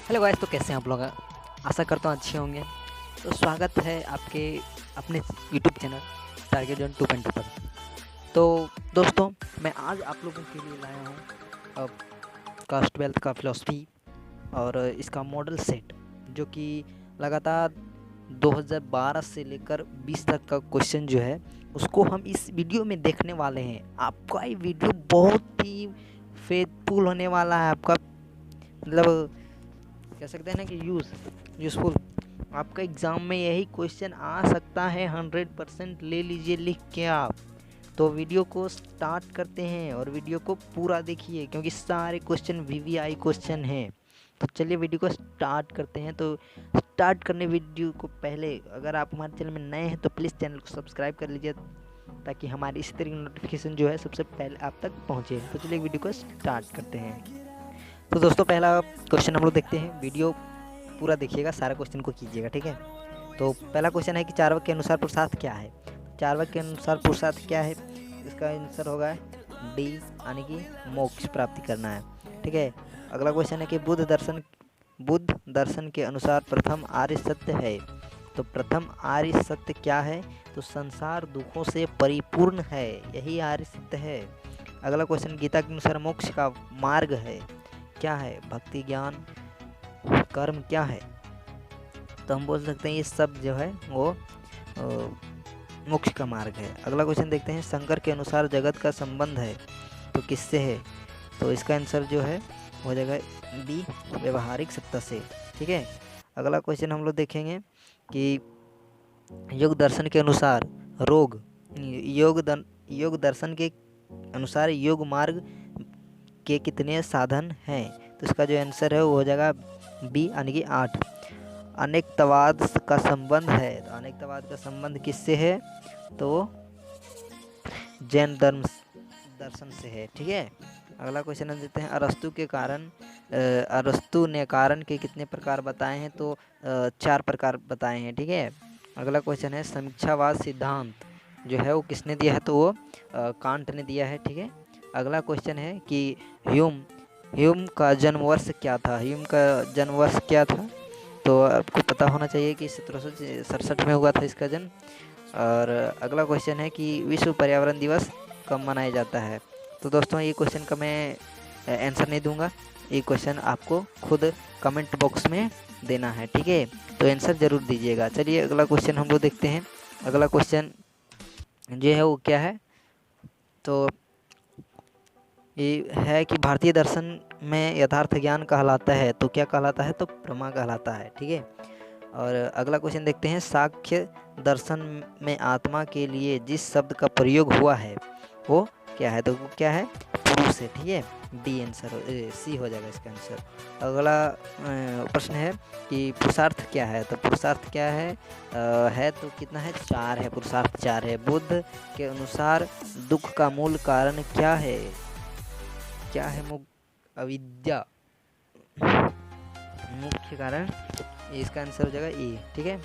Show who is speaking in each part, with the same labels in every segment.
Speaker 1: Hello guys, तो कैसे हैं आप लोग। आशा करता हूँ अच्छे होंगे। तो स्वागत है आपके अपने यूट्यूब चैनल टारगेट जोन 2.2 पर। तो दोस्तों, मैं आज आप लोगों के लिए लाया हूँ क्लास 12 का फिलॉसफी और इसका मॉडल सेट, जो कि लगातार 2012 से लेकर 20 तक का क्वेश्चन जो है उसको हम इस वीडियो में देखने वाले हैं। आपका ये वीडियो बहुत ही फेथफुल होने वाला है। आपका मतलब कह सकते हैं ना कि यूज़फुल। आपका एग्ज़ाम में यही क्वेश्चन आ सकता है। 100% ले लीजिए लिख के आप। तो वीडियो को स्टार्ट करते हैं और वीडियो को पूरा देखिए, क्योंकि सारे क्वेश्चन वीवीआई क्वेश्चन हैं। तो चलिए वीडियो को स्टार्ट करते हैं। तो स्टार्ट करने वीडियो को पहले, अगर आप हमारे चैनल में नए हैं तो प्लीज़ चैनल को सब्सक्राइब कर लीजिए, ताकि हमारी इसी तरह की नोटिफिकेशन जो है सबसे पहले आप तक पहुँचे। तो चलिए वीडियो को स्टार्ट करते हैं। तो दोस्तों, पहला क्वेश्चन हम लोग देखते हैं। वीडियो पूरा देखिएगा, सारा क्वेश्चन को कीजिएगा, ठीक है। तो पहला क्वेश्चन है कि चार्वाक के अनुसार पुरुषार्थ क्या है। चार्वाक के अनुसार पुरुषार्थ क्या है, इसका आंसर होगा डी, यानी कि मोक्ष प्राप्ति करना है, ठीक है। अगला क्वेश्चन है कि बुद्ध दर्शन के अनुसार प्रथम आर्य सत्य है। तो प्रथम आर्य सत्य क्या है, तो संसार दुखों से परिपूर्ण है, यही आर्य सत्य है। अगला क्वेश्चन, गीता के अनुसार मोक्ष का मार्ग है, क्या है, भक्ति ज्ञान कर्म क्या है। तो हम बोल सकते हैं ये सब जो है वो मोक्ष का मार्ग है। अगला क्वेश्चन देखते हैं, शंकर के अनुसार जगत का संबंध है तो किससे है। तो इसका आंसर जो है हो जाएगा बी, व्यवहारिक सत्ता से, ठीक है। अगला क्वेश्चन हम लोग देखेंगे कि योग दर्शन के अनुसार योग दर्शन के अनुसार योग मार्ग के कितने साधन हैं। तो इसका जो आंसर है वो हो जाएगा बी, यानी कि 8। अनेकतावाद का संबंध है, तो अनेकतावाद का संबंध किससे है, तो जैन दर्शन से है, ठीक है। अगला क्वेश्चन हम देते हैं, अरस्तु ने कारण के कितने प्रकार बताए हैं। तो 4 प्रकार बताए हैं, ठीक है। अगला क्वेश्चन है, समीक्षावाद सिद्धांत जो है वो किसने दिया है, तो वो कांट ने दिया है, ठीक है। अगला क्वेश्चन है कि ह्यूम का जन्म वर्ष क्या था। ह्यूम का जन्म वर्ष क्या था, तो आपको पता होना चाहिए कि 1767 में हुआ था इसका जन्म। और अगला क्वेश्चन है कि विश्व पर्यावरण दिवस कब मनाया जाता है। तो दोस्तों, ये क्वेश्चन का मैं आंसर नहीं दूंगा, ये क्वेश्चन आपको खुद कमेंट बॉक्स में देना है, ठीक है। तो आंसर ज़रूर दीजिएगा। चलिए अगला क्वेश्चन हम लोग देखते हैं। अगला क्वेश्चन जो है वो क्या है, तो ये है कि भारतीय दर्शन में यथार्थ ज्ञान कहलाता है तो क्या कहलाता है, तो प्रमा कहलाता है, ठीक है। और अगला क्वेश्चन देखते हैं, साख्य दर्शन में आत्मा के लिए जिस शब्द का प्रयोग हुआ है वो क्या है। तो वो क्या है, पुरुष है, ठीक है। डी आंसर सी हो जाएगा इसका आंसर। अगला प्रश्न है कि पुरुषार्थ क्या है। तो पुरुषार्थ क्या है तो कितना है, 4 है। पुरुषार्थ 4 है। बुद्ध के अनुसार दुख का मूल कारण क्या है, क्या है, अविद्या मुख्य कारण, इसका आंसर हो जाएगा ए, ठीक है।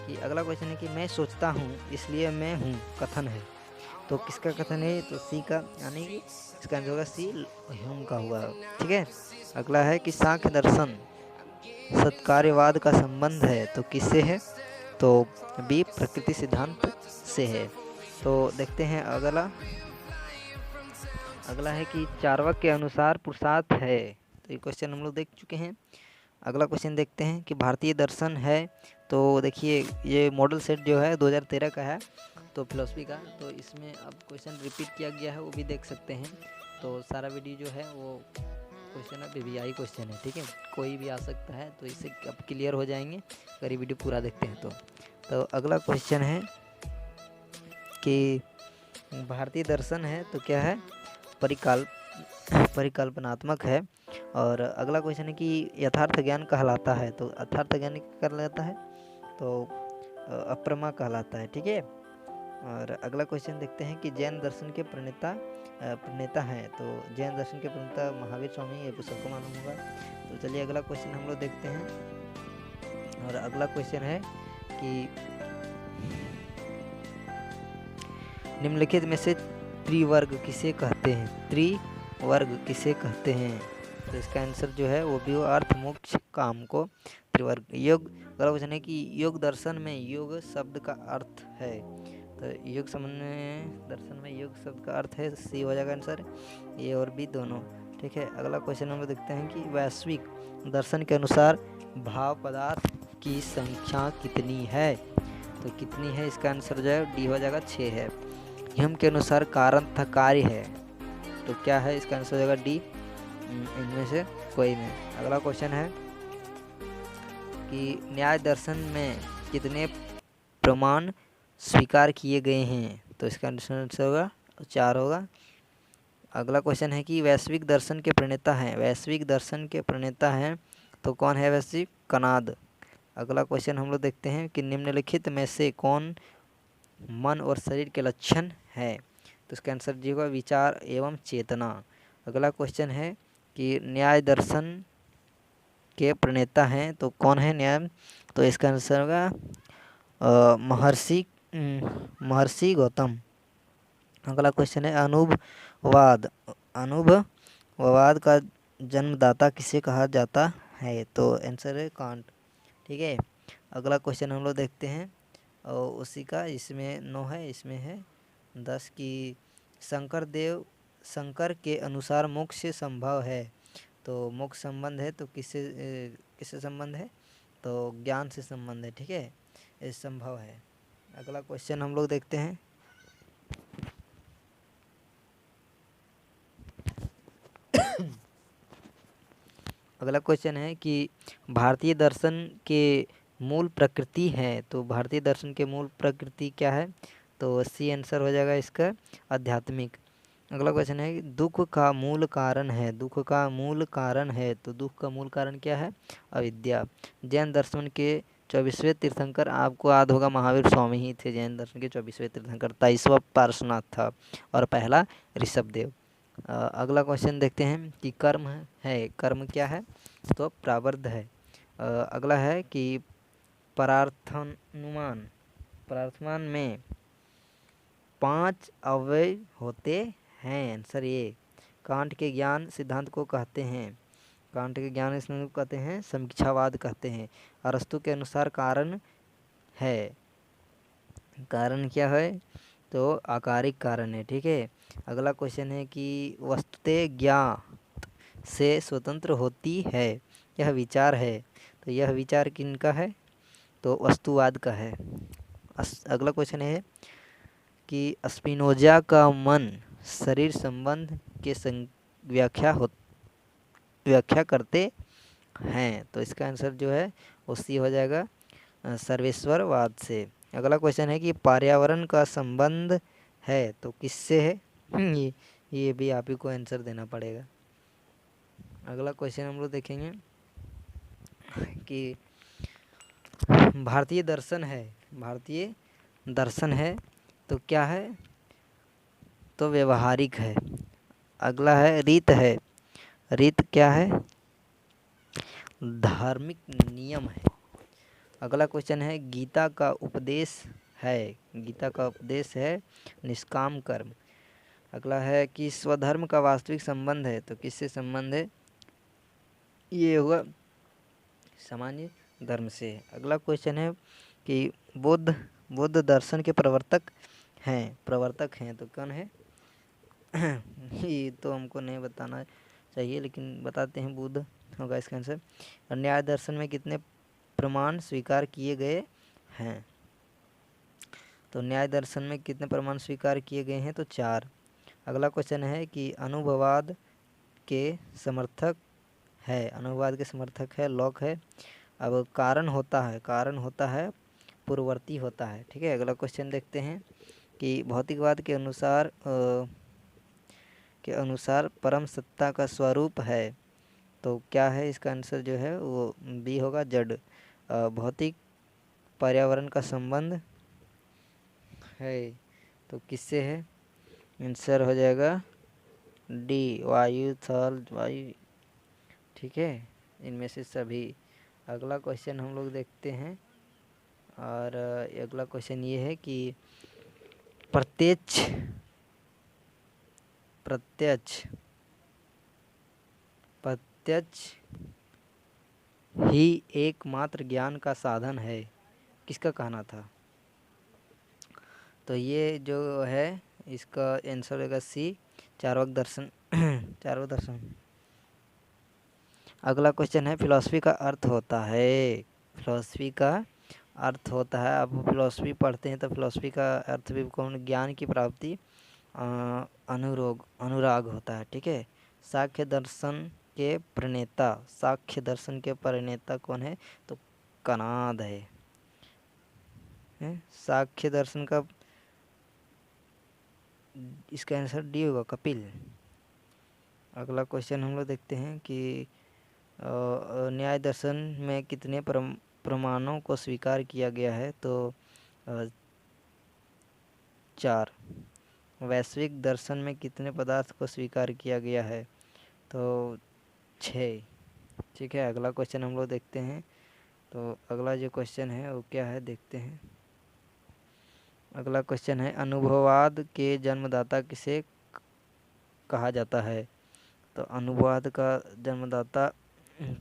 Speaker 1: कि अगला क्वेश्चन है कि मैं सोचता हूँ इसलिए मैं हूँ, कथन है। तो किसका कथन है, तो सी का, यानी कि इसका आंसर होगा सी, ह्यूम का हुआ, ठीक है। अगला है कि सांख्य दर्शन सत्कार्यवाद का संबंध है तो किससे है, तो बी, प्रकृति सिद्धांत से है। तो देखते हैं अगला है कि चार्वाक के अनुसार पुरुषार्थ है। तो ये क्वेश्चन हम लोग देख चुके हैं। अगला क्वेश्चन देखते हैं कि भारतीय दर्शन है। तो देखिए ये मॉडल सेट जो है 2013 का है, तो फिलोसफी का। तो इसमें अब क्वेश्चन रिपीट किया गया है, वो भी देख सकते हैं। तो सारा वीडियो जो है वो क्वेश्चन है वीवीआई क्वेश्चन है, ठीक है। कोई भी आ सकता है, तो इससे अब क्लियर हो जाएंगे अगर ये वीडियो पूरा देखते हैं तो अगला क्वेश्चन है कि भारतीय दर्शन है तो क्या है, परिकल्पनात्मक है। और अगला क्वेश्चन है कि यथार्थ ज्ञान कहलाता है। तो यथार्थ ज्ञान क्या कहलाता है, तो अप्रमा कहलाता है, ठीक है। और अगला क्वेश्चन देखते हैं कि जैन दर्शन के प्रणेता हैं। तो जैन दर्शन के प्रणेता महावीर स्वामी, ये सबको मालूम होगा। तो चलिए अगला क्वेश्चन हम लोग देखते हैं। और अगला क्वेश्चन है कि निम्नलिखित में से त्रिवर्ग किसे कहते हैं। त्रिवर्ग किसे कहते हैं, तो इसका आंसर जो है वो भी हो अर्थ मोक्ष काम को त्रिवर्ग। योग अगला क्वेश्चन है कि योग दर्शन में योग शब्द का अर्थ है। तो योग संबंध में दर्शन में योग शब्द का अर्थ है, सी हो जाएगा आंसर, ए और बी दोनों। ठीक है, अगला क्वेश्चन हम लोग देखते हैं कि वैश्विक दर्शन के अनुसार भाव पदार्थ की संख्या कितनी है। तो कितनी है, इसका आंसर जो है डी हो जाएगा 6 है। नियम के अनुसार कारण तथा कार्य है, तो क्या है, इसका आंसर हो जाएगा डी, इनमें से कोई नहीं। अगला क्वेश्चन है कि न्याय दर्शन में कितने प्रमाण स्वीकार किए गए हैं। तो इसका आंसर होगा 4 होगा। अगला क्वेश्चन है कि वैश्विक दर्शन के प्रणेता हैं, वैश्विक दर्शन के प्रणेता हैं तो कौन है वैश्विक, कनाद। अगला क्वेश्चन हम लोग देखते हैं कि निम्नलिखित में से कौन मन और शरीर के लक्षण है। तो इसका आंसर जी होगा विचार एवं चेतना। अगला क्वेश्चन है कि न्याय दर्शन के प्रणेता हैं तो कौन है न्याय, तो इसका आंसर होगा महर्षि गौतम। अगला क्वेश्चन है अनुभववाद, अनुभववाद का जन्मदाता किसे कहा जाता है। तो आंसर है कांट। ठीक है, अगला क्वेश्चन हम लोग देखते हैं और उसी का, इसमें 9 है, इसमें है 10 की शंकर के अनुसार मोक्ष संभव है। तो मोक्ष संबंध है तो किससे संबंध है, तो ज्ञान से संबंध है। ठीक है, ये संभव है। अगला क्वेश्चन हम लोग देखते हैं अगला क्वेश्चन है कि भारतीय दर्शन के मूल प्रकृति है। तो भारतीय दर्शन के मूल प्रकृति क्या है, तो सी आंसर हो जाएगा इसका आध्यात्मिक। अगला क्वेश्चन है दुख का मूल कारण है, दुख का मूल कारण है तो दुख का मूल कारण क्या है, अविद्या। जैन दर्शन के 24वें तीर्थंकर आपको याद होगा महावीर स्वामी ही थे, जैन दर्शन के 24वें तीर्थंकर। 23वां पार्श्वनाथ था और पहला ऋषभदेव। अगला क्वेश्चन देखते हैं कि कर्म है, कर्म क्या है, तो प्रारब्ध है। अगला है कि परार्थमान में 5 अवयव होते हैं, आंसर ये। कांट के ज्ञान सिद्धांत को कहते हैं, कांट के ज्ञान सिद्धांत को कहते हैं समीक्षावाद कहते हैं। अरस्तु के अनुसार कारण है, कारण क्या है, तो आकारिक कारण है। ठीक है, अगला क्वेश्चन है कि वस्तुतः ज्ञात से स्वतंत्र होती है, यह विचार है। तो यह विचार किनका है, तो वस्तुवाद का है। अगला क्वेश्चन है कि स्पिनोजा का मन शरीर संबंध के व्याख्या करते हैं। तो इसका आंसर जो है उसी हो जाएगा सर्वेश्वरवाद से। अगला क्वेश्चन है कि पर्यावरण का संबंध है तो किससे है, ये भी आप ही को आंसर देना पड़ेगा। अगला क्वेश्चन हम लोग देखेंगे कि भारतीय दर्शन है तो क्या है, तो व्यवहारिक है। अगला है रीत है, रीत क्या है, धार्मिक नियम है। अगला क्वेश्चन है गीता का उपदेश है, गीता का उपदेश है निष्काम कर्म। अगला है कि स्वधर्म का वास्तविक संबंध है तो किससे संबंध है, ये होगा सामान्य धर्म से। अगला क्वेश्चन है कि बुद्ध दर्शन के प्रवर्तक हैं तो कौन है, ये तो हमको नहीं बताना चाहिए लेकिन बताते हैं, बुद्ध होगा इसका आंसर। और न्याय दर्शन में कितने प्रमाण स्वीकार किए गए हैं, तो न्याय दर्शन में कितने प्रमाण स्वीकार किए गए हैं, तो 4। अगला क्वेश्चन है कि अनुभववाद के समर्थक है, लॉक है। अब कारण होता है पूर्ववर्ती होता है। ठीक है, अगला क्वेश्चन देखते हैं कि भौतिकवाद के अनुसार परम सत्ता का स्वरूप है तो क्या है, इसका आंसर जो है वो बी होगा जड़। भौतिक पर्यावरण का संबंध है तो किससे है, आंसर हो जाएगा डी, वायु थल वायु। ठीक है, इनमें से सभी। अगला क्वेश्चन हम लोग देखते हैं और अगला क्वेश्चन ये है कि प्रत्यक्ष प्रत्यक्ष ही एकमात्र ज्ञान का साधन है, किसका कहना था? तो ये जो है इसका आंसर होगा सी, चार्वाक दर्शन। चार्वाक दर्शन। अगला क्वेश्चन है, फिलॉसफी का अर्थ होता है। फिलॉसफी का अर्थ होता है, आप फिलॉसफी पढ़ते हैं तो फिलॉसफी का अर्थ भी कौन? ज्ञान की प्राप्ति, अनुराग होता है। ठीक है। सांख्य दर्शन के प्रणेता, सांख्य दर्शन के प्रणेता कौन है? तो कणाद है। सांख्य दर्शन का इसका आंसर डी होगा, कपिल। अगला क्वेश्चन हम लोग देखते हैं कि न्याय दर्शन में कितने प्रमाणों को स्वीकार किया गया है? तो 4। वैश्विक दर्शन में कितने पदार्थ को स्वीकार किया गया है? तो 6। ठीक है। अगला क्वेश्चन हम लोग देखते हैं। तो अगला जो क्वेश्चन है वो क्या है, देखते हैं। अगला क्वेश्चन है, अनुभववाद के जन्मदाता किसे कहा जाता है? तो अनुभववाद का जन्मदाता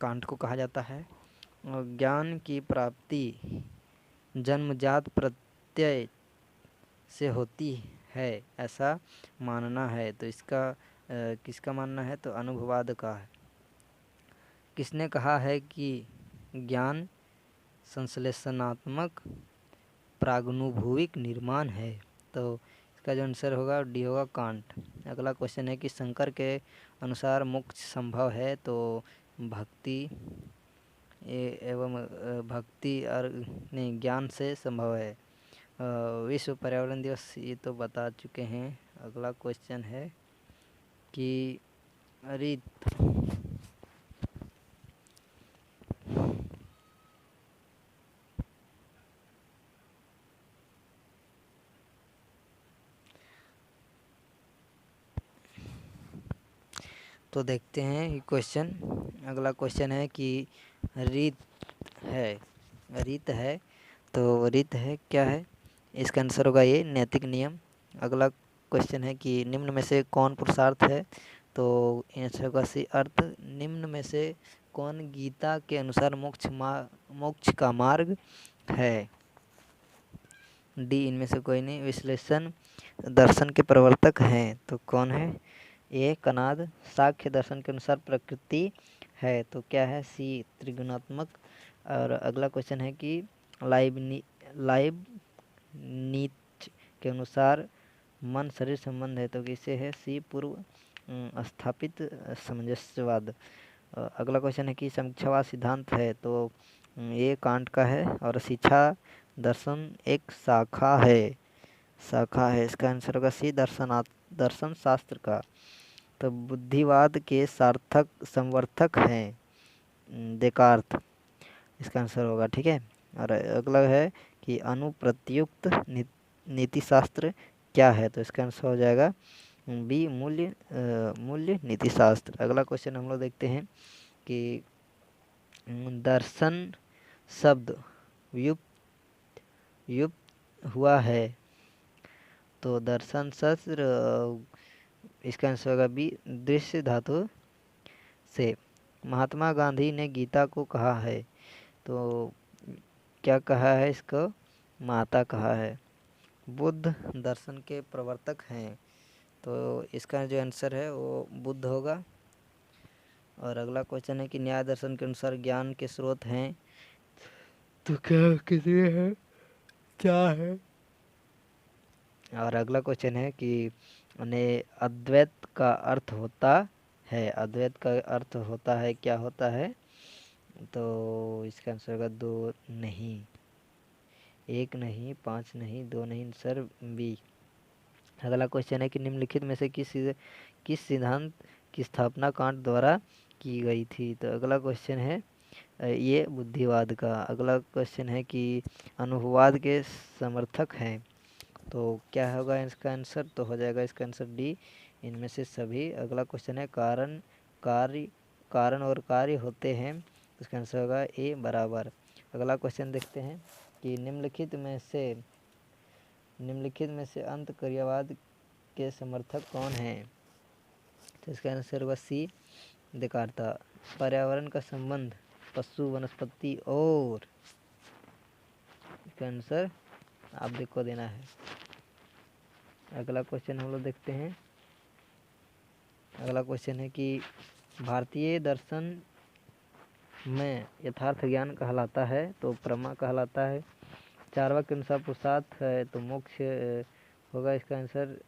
Speaker 1: कांट को कहा जाता है। और ज्ञान की प्राप्ति जन्मजात प्रत्यय से होती है, ऐसा मानना है। तो इसका किसका मानना है? तो अनुभववाद का है। किसने कहा है कि ज्ञान संश्लेषणात्मक प्रागनुभूविक निर्माण है? तो इसका जो आंसर होगा डी होगा, कांट। अगला क्वेश्चन है कि शंकर के अनुसार मोक्ष संभव है? तो भक्ति एवं भक्ति और नहीं, ज्ञान से संभव है। विश्व पर्यावरण दिवस ये तो बता चुके हैं। अगला क्वेश्चन है कि रीत तो देखते हैं ये क्वेश्चन। अगला क्वेश्चन है कि रीत है तो रीत है क्या है? इसका आंसर होगा ये, नैतिक नियम। अगला क्वेश्चन है कि निम्न में से कौन पुरुषार्थ है? तो आंसर होगा सी, अर्थ। निम्न में से कौन गीता के अनुसार मोक्ष का मार्ग है? डी, इनमें से कोई नहीं। विश्लेषण दर्शन के प्रवर्तक हैं तो कौन है? ए, कणाद। सांख्य दर्शन के अनुसार प्रकृति है तो क्या है? सी, त्रिगुणात्मक। और अगला क्वेश्चन है कि लाइबनिच के अनुसार मन शरीर संबंध है तो किसे है? सी, पूर्व स्थापित सामंजस्यवाद। अगला क्वेश्चन है कि समीक्षावाद सिद्धांत है तो ये कांट का है। और शिक्षा दर्शन एक शाखा है। इसका आंसर होगा सी, दर्शन शास्त्र का। तो बुद्धिवाद के सार्थक समर्थक हैं देकार्त, इसका आंसर होगा। ठीक है। और अगला है कि अनुप्रयुक्त नीतिशास्त्र क्या है? तो इसका आंसर हो जाएगा बी, मूल्य नीतिशास्त्र। अगला क्वेश्चन हम लोग देखते हैं कि दर्शन शब्द व्युत्पन्न हुआ है तो दर्शन शास्त्र, इसका आंसर होगा बी, दृश्य धातु से। महात्मा गांधी ने गीता को कहा है तो क्या कहा है? इसको माता कहा है। बुद्ध दर्शन के प्रवर्तक हैं तो इसका जो आंसर है वो बुद्ध होगा। और अगला क्वेश्चन है कि न्याय दर्शन के अनुसार ज्ञान के स्रोत हैं तो क्या कितने हैं? क्या है? और अगला क्वेश्चन है कि अद्वैत का अर्थ होता है। अद्वैत का अर्थ होता है, क्या होता है? तो इसका आंसर होगा 2 नहीं, 1 नहीं, 5 नहीं, 2 नहीं, सर बी। अगला क्वेश्चन है कि निम्नलिखित में से किस सिद्धांत की स्थापना कांट द्वारा की गई थी? तो अगला क्वेश्चन है ये बुद्धिवाद का। अगला क्वेश्चन है कि अनुभववाद के समर्थक हैं तो क्या होगा इसका आंसर? तो हो जाएगा इसका आंसर डी, इनमें से सभी। अगला क्वेश्चन है कारण और कार्य होते हैं, इसका आंसर होगा ए, बराबर। अगला क्वेश्चन देखते हैं कि निम्नलिखित में से अंत क्रियावाद के समर्थक कौन हैं? तो इसका आंसर होगा सी, देकार्ता। पर्यावरण का संबंध पशु, वनस्पति और, इसका आंसर आप देखो देना है। अगला क्वेश्चन हम लोग देखते हैं। अगला क्वेश्चन है कि भारतीय दर्शन में यथार्थ ज्ञान कहलाता है तो प्रमा कहलाता है। चार्वाक के अनुसार पुरुषार्थ है तो मोक्ष होगा, इसका आंसर।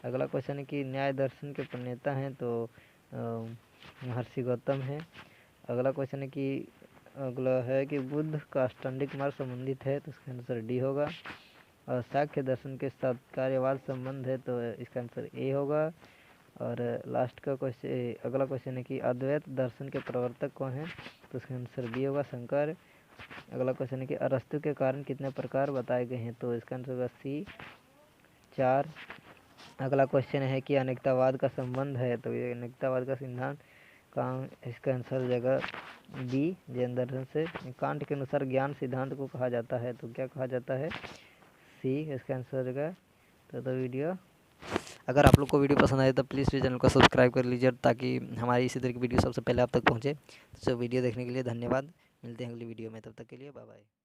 Speaker 1: अगला क्वेश्चन है कि न्याय दर्शन के प्रणेता हैं तो महर्षि गौतम है। अगला क्वेश्चन है कि अगला है कि बुद्ध का अष्टांगिक मार्ग संबंधित है तो इसका आंसर डी होगा। और सांख्य दर्शन के साथ कार्यवाद संबंध है तो इसका आंसर ए होगा। और लास्ट का क्वेश्चन, अगला क्वेश्चन है कि अद्वैत दर्शन के प्रवर्तक कौन है तो इसका आंसर बी होगा, शंकर। अगला क्वेश्चन है कि अरस्तु के कारण कितने प्रकार बताए गए हैं तो इसका आंसर होगा सी, 4। अगला क्वेश्चन है कि अनेकतावाद का संबंध है तो ये अनेकतावाद का सिद्धांत का, इसका आंसर हो जाएगा बी, जैन दर्शन से। कांट के अनुसार ज्ञान सिद्धांत को कहा जाता है तो क्या कहा जाता है, सी, इसका आंसर हो जाएगा। तो वीडियो, अगर आप लोग को वीडियो पसंद आए तो प्लीज़ चैनल को सब्सक्राइब कर लीजिए ताकि हमारी इसी तरह की वीडियो सबसे पहले आप तक पहुँचे। तो वीडियो देखने के लिए धन्यवाद। मिलते हैं अगली वीडियो में, तब तक के लिए बाय बाय।